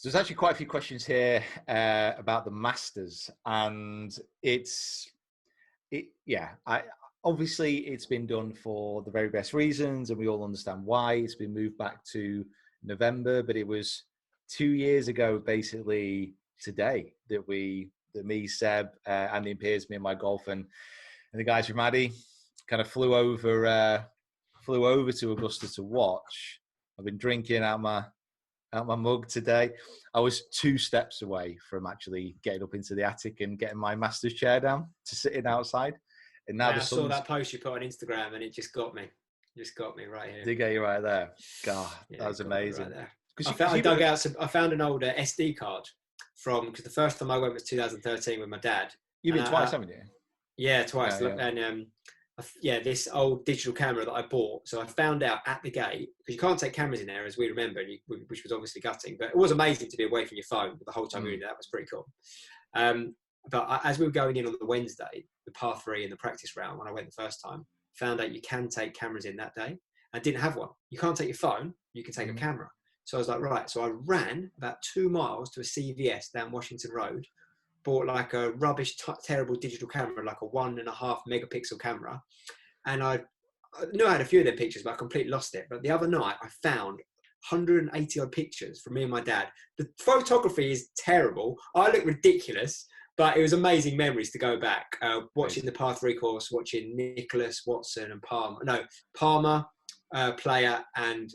So there's actually quite a few questions here about the Masters, and obviously it's been done for the very best reasons, and we all understand why. It's been moved back to November, but it was 2 years ago, basically today, that me, Seb, Andy and Piers, me and my golf, and the guys from Addy kind of flew over to Augusta to watch. I've been drinking out my mug today. I was 2 steps away from actually getting up into the attic and getting my master's chair down to sit in outside. And now I saw that post you put on Instagram, and it just got me. Just got me right here. Did get you right there. God, yeah, that was amazing. Right there. I found an old SD card because the first time I went was 2013 with my dad. You've been twice, haven't you? Yeah, twice. Yeah, yeah. And this old digital camera that I bought. So I found out at the gate, because you can't take cameras in there, as we remember, which was obviously gutting. But it was amazing to be away from your phone the whole time we were there. That was pretty cool. But as we were going in on the Wednesday, the par 3 and the practice round, when I went the first time, found out you can take cameras in that day. I didn't have one. You can't take your phone. You can take a camera. So I was like, right. So I ran about 2 miles to a CVS down Washington Road, bought like a rubbish, terrible digital camera, like a 1.5 megapixel camera. And I knew I had a few of their pictures, but I completely lost it. But the other night I found 180 odd pictures from me and my dad. The photography is terrible. I look ridiculous, but it was amazing memories to go back, watching the par 3 course, watching Nicholas, Watson and Palmer, player and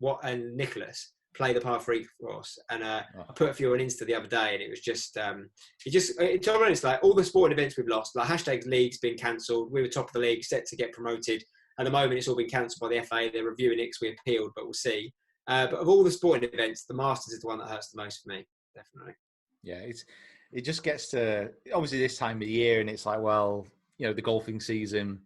Nicholas play the par 3 course. And I put a few on Insta the other day, and it was just, to be honest, like all the sporting events we've lost, like #league's been cancelled. We were top of the league, set to get promoted. At the moment, it's all been cancelled by the FA. They're reviewing it because we appealed, but we'll see. But of all the sporting events, the Masters is the one that hurts the most for me, definitely. Yeah, it just gets to, obviously, this time of year, and it's like, well, the golfing season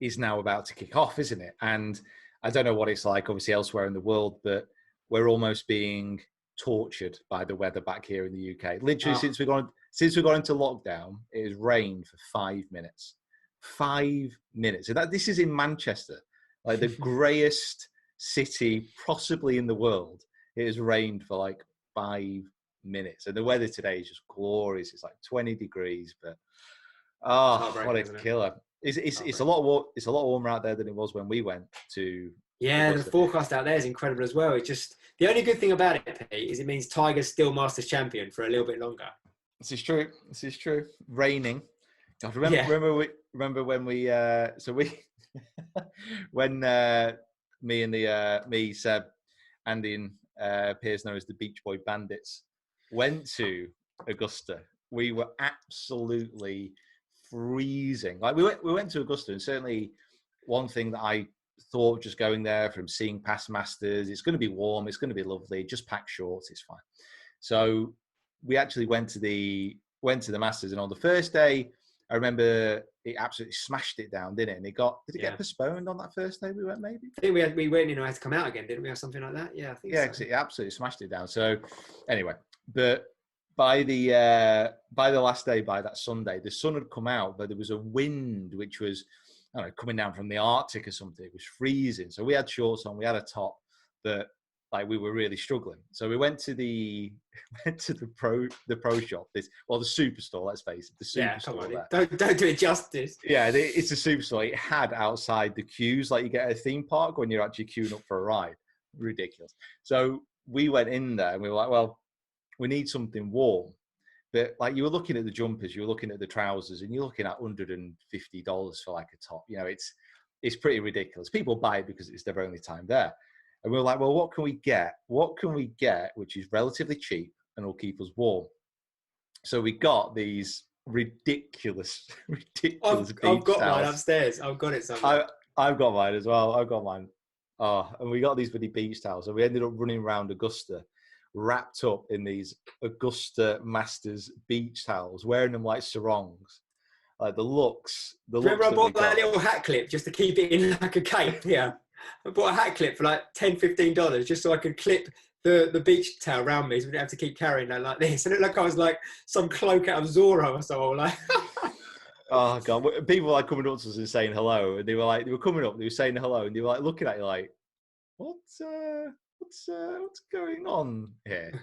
is now about to kick off, isn't it? And I don't know what it's like, obviously, elsewhere in the world, but we're almost being tortured by the weather back here in the UK. Literally, since we got into lockdown, it has rained for 5 minutes. 5 minutes. And this is in Manchester, like the greyest city possibly in the world. It has rained for like 5 minutes, and the weather today is just glorious. It's like 20 degrees, but what a killer! It's a lot warmer out there than it was when we went to. Yeah, the forecast out there is incredible as well. It's just the only good thing about it, Pete, is it means Tiger's still Masters champion for a little bit longer. This is true. Raining. God, remember when we when me, Seb, Andy, and Piers, known as the Beach Boy Bandits, went to Augusta. We were absolutely freezing. Like we went to Augusta, and certainly one thing that I thought just going there from seeing past Masters, it's going to be warm, it's going to be lovely, just pack shorts, it's fine. So we actually went to the Masters, and on the first day, I remember it absolutely smashed it down, didn't it? And did it get postponed on that first day we went, maybe? I think we went, had to come out again, didn't we, or something like that? Yeah, I think so. Because it absolutely smashed it down. So anyway, but by the last day, by that Sunday, the sun had come out, but there was a wind which was, I don't know, coming down from the Arctic or something. It was freezing. So we had shorts on, we had a top, but like we were really struggling. So we went to the pro shop. The superstore. Let's face it, the superstore. Yeah, come on, don't do it justice. Yeah, it's a superstore. It had outside the queues like you get at a theme park when you're actually queuing up for a ride. Ridiculous. So we went in there and we were like, well, we need something warm. But like you were looking at the jumpers, you were looking at the trousers, and you're looking at $150 for like a top. It's pretty ridiculous. People buy it because it's their only time there. And we were like, well, what can we get? Which is relatively cheap and will keep us warm? So we got these ridiculous beach I've got towels. mine upstairs. I've got it somewhere. I've got mine as well. I've got mine. And we got these bloody beach towels. And we ended up running around Augusta, wrapped up in these Augusta Masters beach towels, wearing them like sarongs. Like the looks. Remember I bought that little hat clip just to keep it in like a cape? Yeah. I bought a hat clip for like $10, $15 just so I could clip the beach towel around me so we didn't have to keep carrying that like this. And it looked like I was like some cloak out of Zorro or so. Like, oh, God. People were like coming up to us and saying hello. And they were coming up, they were saying hello, and they were like looking at you like, what what's going on here?